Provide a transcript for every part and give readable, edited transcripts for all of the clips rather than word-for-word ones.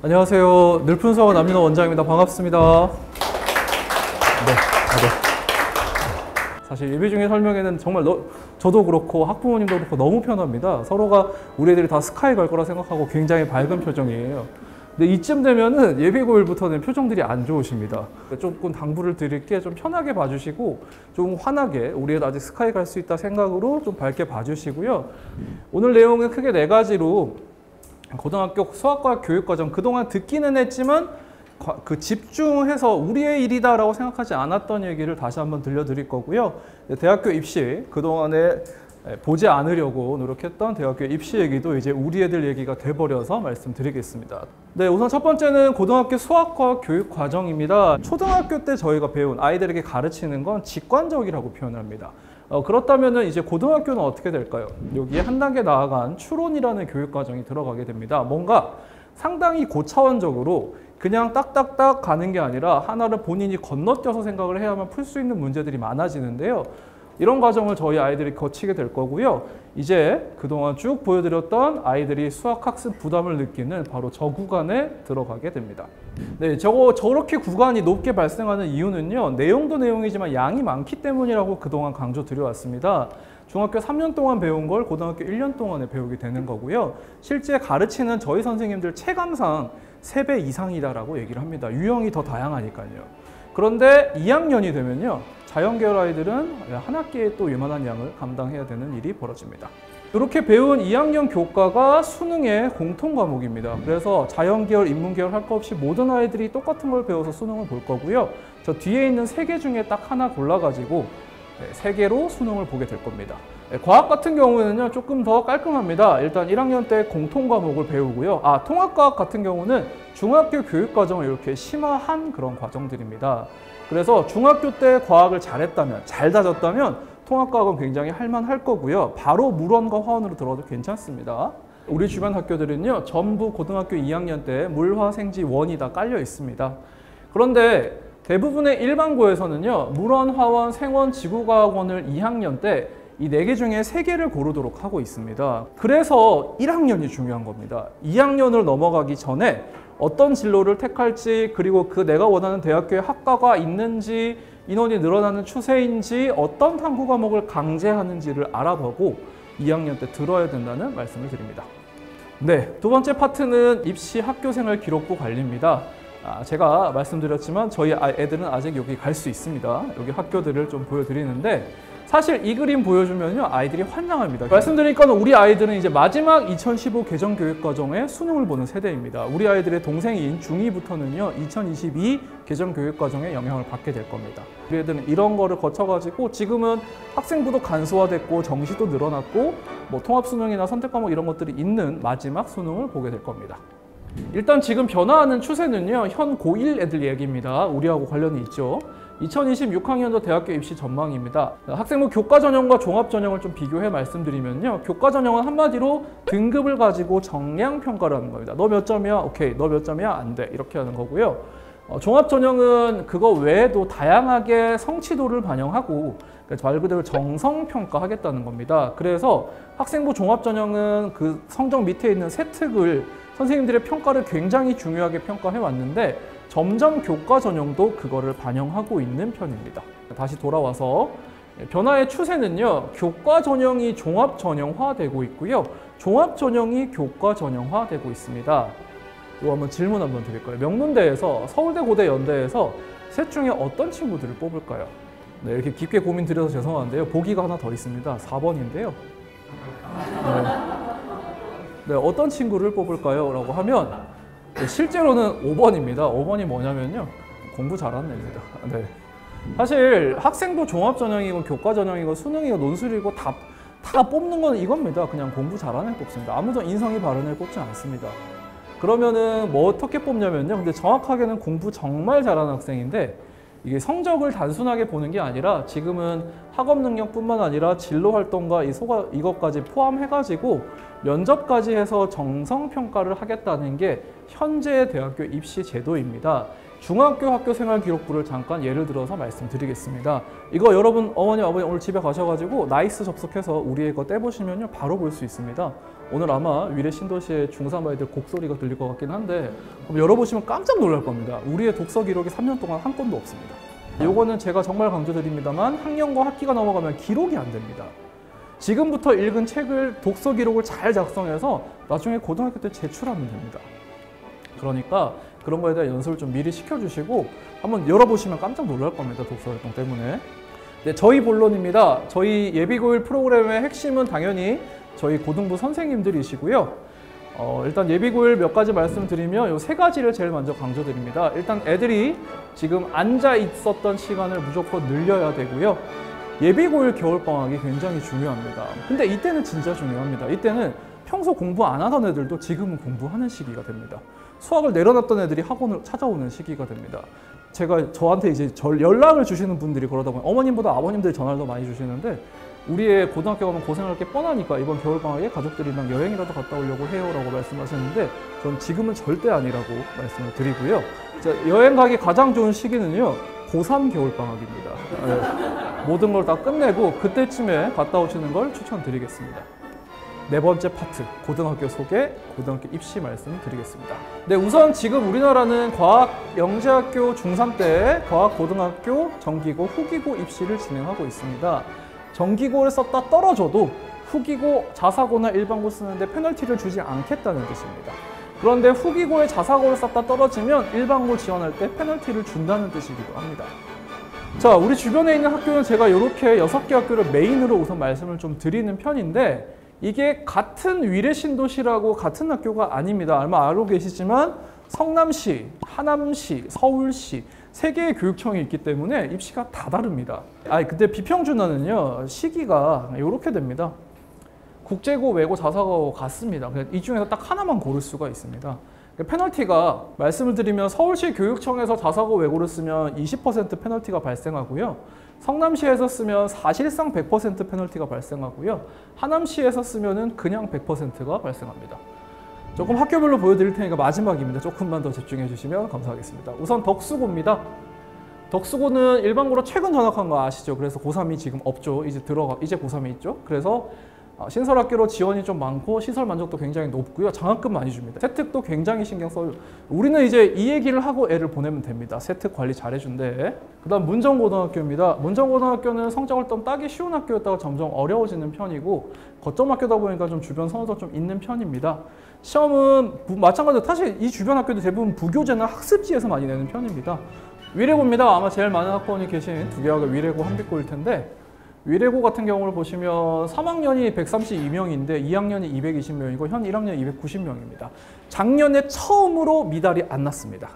안녕하세요. 늘푼수학원 남윤호 원장입니다. 반갑습니다. 사실 예배 중에 설명에는 정말 저도 그렇고 학부모님도 그렇고 너무 편합니다. 서로가 우리 애들이 다 스카이 갈 거라 생각하고 굉장히 밝은 표정이에요. 근데 이쯤 되면은 예비 고일부터는 표정들이 안 좋으십니다. 조금 당부를 드릴게 좀 편하게 봐주시고 좀 환하게 우리 애들 아직 스카이 갈 수 있다 생각으로 좀 밝게 봐주시고요. 오늘 내용은 크게 4가지로 고등학교 수학과 교육과정 그동안 듣기는 했지만 그 집중해서 우리의 일이다라고 생각하지 않았던 얘기를 다시 한번 들려드릴 거고요. 대학교 입시 그동안에 보지 않으려고 노력했던 대학교 입시 얘기도 이제 우리 애들 얘기가 돼버려서 말씀드리겠습니다. 네, 우선 첫 번째는 고등학교 수학과 교육 과정입니다. 초등학교 때 저희가 배운 아이들에게 가르치는 건 직관적이라고 표현합니다. 그렇다면 이제 고등학교는 어떻게 될까요? 여기에 한 단계 나아간 추론이라는 교육 과정이 들어가게 됩니다. 뭔가 상당히 고차원적으로 그냥 딱딱딱 가는 게 아니라 하나를 본인이 건너뛰어서 생각을 해야만 풀 수 있는 문제들이 많아지는데요. 이런 과정을 저희 아이들이 거치게 될 거고요. 이제 그동안 쭉 보여드렸던 아이들이 수학학습 부담을 느끼는 바로 저 구간에 들어가게 됩니다. 네, 저렇게 구간이 높게 발생하는 이유는요. 내용도 내용이지만 양이 많기 때문이라고 그동안 강조드려왔습니다. 중학교 3년 동안 배운 걸 고등학교 1년 동안에 배우게 되는 거고요. 실제 가르치는 저희 선생님들 체감상 3배 이상이다라고 얘기를 합니다. 유형이 더 다양하니까요. 그런데 2학년이 되면요. 자연계열 아이들은 한 학기에 또 이만한 양을 감당해야 되는 일이 벌어집니다. 이렇게 배운 2학년 교과가 수능의 공통 과목입니다. 그래서 자연계열, 인문계열 할 거 없이 모든 아이들이 똑같은 걸 배워서 수능을 볼 거고요. 저 뒤에 있는 3개 중에 딱 하나 골라가지고 3개로 수능을 보게 될 겁니다. 과학 같은 경우에는요, 조금 더 깔끔합니다. 일단 1학년 때 공통 과목을 배우고요. 통합과학 같은 경우는 중학교 교육 과정을 이렇게 심화한 그런 과정들입니다. 그래서 중학교 때 과학을 잘했다면, 잘 다졌다면 통합과학은 굉장히 할만할 거고요. 바로 물원과 화원으로 들어도 괜찮습니다. 우리 주변 학교들은요, 전부 고등학교 2학년 때 물화생지 원이 다 깔려 있습니다. 그런데 대부분의 일반고에서는요, 물원, 화원, 생원, 지구과학원을 2학년 때 이 4개 중에 3개를 고르도록 하고 있습니다. 그래서 1학년이 중요한 겁니다. 2학년을 넘어가기 전에 어떤 진로를 택할지, 그리고 그 내가 원하는 대학교에 학과가 있는지, 인원이 늘어나는 추세인지, 어떤 탐구 과목을 강제하는지를 알아보고 2학년 때 들어야 된다는 말씀을 드립니다. 네, 두 번째 파트는 입시 학교생활 기록부 관리입니다. 제가 말씀드렸지만 저희 애들은 아직 여기 갈 수 있습니다. 여기 학교들을 좀 보여드리는데 사실 이 그림 보여주면요, 아이들이 환장합니다. 말씀드리니까 우리 아이들은 이제 마지막 2015 개정교육과정에 수능을 보는 세대입니다. 우리 아이들의 동생인 중2부터는요 2022 개정교육과정에 영향을 받게 될 겁니다. 우리 애들은 이런 거를 거쳐가지고 지금은 학생부도 간소화됐고 정시도 늘어났고 뭐 통합수능이나 선택과목 이런 것들이 있는 마지막 수능을 보게 될 겁니다. 일단 지금 변화하는 추세는요, 현 고1 애들 얘기입니다. 우리하고 관련이 있죠. 2026학년도 대학교 입시 전망입니다. 학생부 교과 전형과 종합 전형을 좀 비교해 말씀드리면요. 교과 전형은 한마디로 등급을 가지고 정량 평가를 하는 겁니다. 너 몇 점이야? 오케이. 너 몇 점이야? 안 돼. 이렇게 하는 거고요. 종합 전형은 그거 외에도 다양하게 성취도를 반영하고 말 그대로 정성 평가하겠다는 겁니다. 그래서 학생부 종합 전형은 그 성적 밑에 있는 세특을 선생님들의 평가를 굉장히 중요하게 평가해 왔는데 점점 교과 전형도 그거를 반영하고 있는 편입니다. 다시 돌아와서 변화의 추세는요, 교과 전형이 종합 전형화되고 있고요, 종합 전형이 교과 전형화되고 있습니다. 이거 한번 질문 한번 드릴까요? 명문대에서 서울대, 고대, 연대에서 셋 중에 어떤 친구들을 뽑을까요? 네, 이렇게 깊게 고민 드려서 죄송한데요, 보기가 하나 더 있습니다. 4번인데요. 네, 어떤 친구를 뽑을까요? 라고 하면 실제로는 5번입니다. 5번이 뭐냐면요, 공부 잘하는 애입니다. 네. 사실 학생부 종합 전형이고 교과 전형이고 수능이고 논술이고 다 뽑는 건 이겁니다. 그냥 공부 잘하는 애 뽑습니다. 아무도 인성이 바른 애 뽑지 않습니다. 그러면은 뭐 어떻게 뽑냐면요, 근데 정확하게는 공부 정말 잘하는 학생인데 이게 성적을 단순하게 보는 게 아니라 지금은 학업 능력뿐만 아니라 진로 활동과 이것까지 포함해가지고 면접까지 해서 정성 평가를 하겠다는 게 현재의 대학교 입시 제도입니다. 중학교 학교 생활 기록부를 잠깐 예를 들어서 말씀드리겠습니다. 이거 여러분 어머니 아버님 오늘 집에 가셔가지고 나이스 접속해서 우리 애 거 떼보시면요 바로 볼 수 있습니다. 오늘 아마 위례 신도시의 중3 아이들 곡소리가 들릴 것 같긴 한데 열어보시면 깜짝 놀랄 겁니다. 우리의 독서 기록이 3년 동안 한 건도 없습니다. 요거는 제가 정말 강조드립니다만 학년과 학기가 넘어가면 기록이 안 됩니다. 지금부터 읽은 책을 독서 기록을 잘 작성해서 나중에 고등학교 때 제출하면 됩니다. 그러니까 그런 거에 대한 연습을 좀 미리 시켜주시고 한번 열어보시면 깜짝 놀랄 겁니다. 독서 활동 때문에. 네, 저희 본론입니다. 저희 예비고일 프로그램의 핵심은 당연히 저희 고등부 선생님들이시고요. 일단 예비고일 몇 가지 말씀드리면 이 세 가지를 제일 먼저 강조드립니다. 일단 애들이 지금 앉아 있었던 시간을 무조건 늘려야 되고요. 예비고일 겨울방학이 굉장히 중요합니다. 근데 이때는 진짜 중요합니다. 이때는 평소 공부 안 하던 애들도 지금은 공부하는 시기가 됩니다. 수학을 내려놨던 애들이 학원을 찾아오는 시기가 됩니다. 제가 저한테 이제 연락을 주시는 분들이 그러다 보니 어머님보다 아버님들이 전화를 더 많이 주시는데 우리의 고등학교 가면 고생할 게 뻔하니까 이번 겨울방학에 가족들이랑 여행이라도 갔다 오려고 해요 라고 말씀하셨는데 전 지금은 절대 아니라고 말씀을 드리고요. 여행 가기 가장 좋은 시기는요. 고3 겨울방학입니다. 네. 모든 걸 다 끝내고 그때쯤에 갔다 오시는 걸 추천드리겠습니다. 네 번째 파트, 고등학교 소개, 고등학교 입시 말씀드리겠습니다. 네, 우선 지금 우리나라는 과학영재학교 중3 때 과학고등학교 정기고, 후기고 입시를 진행하고 있습니다. 정기고를 썼다 떨어져도 후기고, 자사고나 일반고 쓰는데 페널티를 주지 않겠다는 뜻입니다. 그런데 후기고에 자사고를 썼다 떨어지면 일반고 지원할 때 페널티를 준다는 뜻이기도 합니다. 자, 우리 주변에 있는 학교는 제가 이렇게 6개 학교를 메인으로 우선 말씀을 좀 드리는 편인데 이게 같은 위례 신도시라고 같은 학교가 아닙니다. 아마 알고 계시지만 성남시, 하남시, 서울시 3개의 교육청이 있기 때문에 입시가 다 다릅니다. 근데 비평준화는요 시기가 이렇게 됩니다. 국제고, 외고, 자사고 같습니다. 이 중에서 딱 하나만 고를 수가 있습니다. 페널티가 말씀을 드리면 서울시 교육청에서 자사고, 외고를 쓰면 20% 페널티가 발생하고요. 성남시에서 쓰면 사실상 100% 페널티가 발생하고요. 하남시에서 쓰면은 그냥 100%가 발생합니다. 조금 학교별로 보여드릴 테니까 마지막입니다. 조금만 더 집중해 주시면 감사하겠습니다. 우선 덕수고입니다. 덕수고는 일반고로 최근 전학한 거 아시죠? 그래서 고3이 지금 없죠. 이제 고3이 있죠. 그래서 신설학교로 지원이 좀 많고 시설 만족도 굉장히 높고요. 장학금 많이 줍니다. 세특도 굉장히 신경 써요. 우리는 이제 이 얘기를 하고 애를 보내면 됩니다. 세특 관리 잘해준대. 그 다음 문정고등학교입니다. 문정고등학교는 성적을 좀 따기 쉬운 학교였다가 점점 어려워지는 편이고 거점 학교다 보니까 좀 주변 선호도 좀 있는 편입니다. 시험은 마찬가지로 사실 이 주변 학교도 대부분 부교재나 학습지에서 많이 내는 편입니다. 위례고입니다. 아마 제일 많은 학번이 계신 두 개가 위례고, 한빛고일 텐데 위례고 같은 경우를 보시면 3학년이 132명인데 2학년이 220명이고 현 1학년이 290명입니다. 작년에 처음으로 미달이 안 났습니다.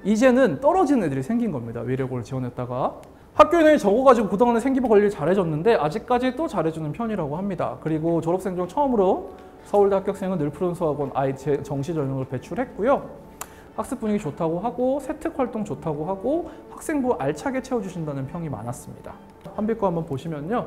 이제는 떨어지는 애들이 생긴 겁니다. 위례고를 지원했다가. 학교 인원이 적어가지고 그동안에 생기부 관리를 잘해줬는데 아직까지 또 잘해주는 편이라고 합니다. 그리고 졸업생 중 처음으로 서울대 합격생은 늘푸른 수학원 정시 전형을 배출했고요. 학습 분위기 좋다고 하고 세특 활동 좋다고 하고 학생부 알차게 채워주신다는 평이 많았습니다. 한빛고 한번 보시면요.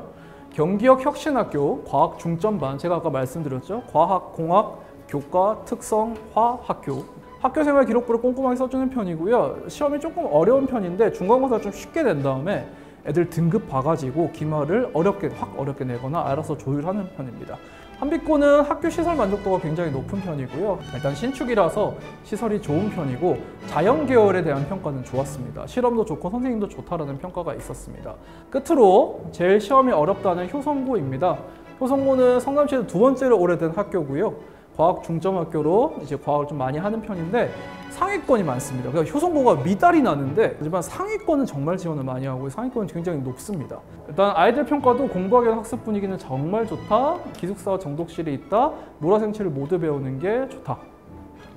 경기역 혁신학교 과학 중점반, 제가 아까 말씀드렸죠. 과학, 공학, 교과, 특성, 화, 학교. 학교생활 기록부를 꼼꼼하게 써주는 편이고요. 시험이 조금 어려운 편인데 중간고사 좀 쉽게 낸 다음에 애들 등급 봐가지고 기말을 확 어렵게 내거나 알아서 조율하는 편입니다. 한빛고는 학교 시설 만족도가 굉장히 높은 편이고요. 일단 신축이라서 시설이 좋은 편이고 자연 계열에 대한 평가는 좋았습니다. 실험도 좋고 선생님도 좋다라는 평가가 있었습니다. 끝으로 제일 시험이 어렵다는 효성고입니다. 효성고는 성남시에서 두 번째로 오래된 학교고요. 과학 중점학교로 이제 과학을 좀 많이 하는 편인데 상위권이 많습니다. 그러니까 효성고가 미달이 나는데 하지만 상위권은 정말 지원을 많이 하고 상위권은 굉장히 높습니다. 일단 아이들 평가도 공부하기 위한 학습 분위기는 정말 좋다. 기숙사와 정독실이 있다. 물화생체를 모두 배우는 게 좋다.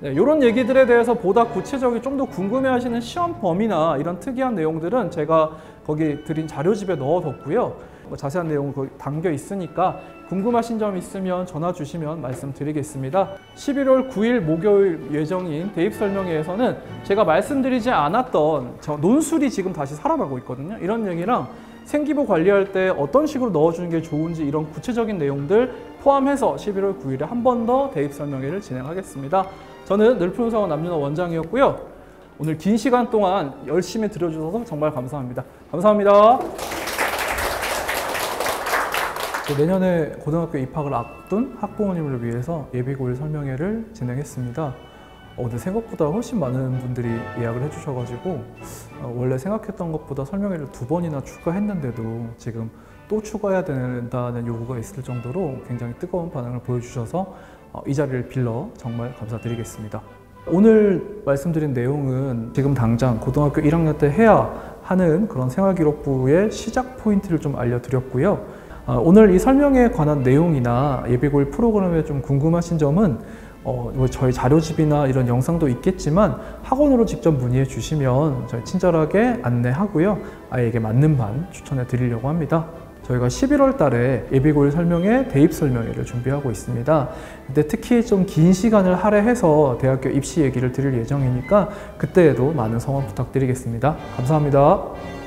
네, 이런 얘기들에 대해서 보다 구체적이 좀 더 궁금해하시는 시험 범위나 이런 특이한 내용들은 제가 거기 드린 자료집에 넣어뒀고요. 자세한 내용은 거기 담겨 있으니까 궁금하신 점 있으면 전화 주시면 말씀드리겠습니다. 11월 9일 목요일 예정인 대입 설명회에서는 제가 말씀드리지 않았던 논술이 지금 다시 살아나고 있거든요. 이런 얘기랑 생기부 관리할 때 어떤 식으로 넣어주는 게 좋은지 이런 구체적인 내용들 포함해서 11월 9일에 한 번 더 대입 설명회를 진행하겠습니다. 저는 늘푸른 수학원 남윤호 원장이었고요. 오늘 긴 시간 동안 열심히 들어주셔서 정말 감사합니다. 감사합니다. 내년에 고등학교 입학을 앞둔 학부모님을 위해서 예비고1 설명회를 진행했습니다. 근데 생각보다 훨씬 많은 분들이 예약을 해주셔가지고 원래 생각했던 것보다 설명회를 2번이나 추가했는데도 지금 또 추가해야 된다는 요구가 있을 정도로 굉장히 뜨거운 반응을 보여주셔서 이 자리를 빌러 정말 감사드리겠습니다. 오늘 말씀드린 내용은 지금 당장 고등학교 1학년 때 해야 하는 그런 생활기록부의 시작 포인트를 좀 알려드렸고요. 오늘 이 설명에 관한 내용이나 예비고1 프로그램에 좀 궁금하신 점은 저희 자료집이나 이런 영상도 있겠지만 학원으로 직접 문의해 주시면 저희 친절하게 안내하고요. 아이에게 맞는 반 추천해 드리려고 합니다. 저희가 11월 달에 예비고1 설명회 대입 설명회를 준비하고 있습니다. 근데 특히 좀 긴 시간을 할애해서 대학교 입시 얘기를 드릴 예정이니까 그때에도 많은 성원 부탁드리겠습니다. 감사합니다.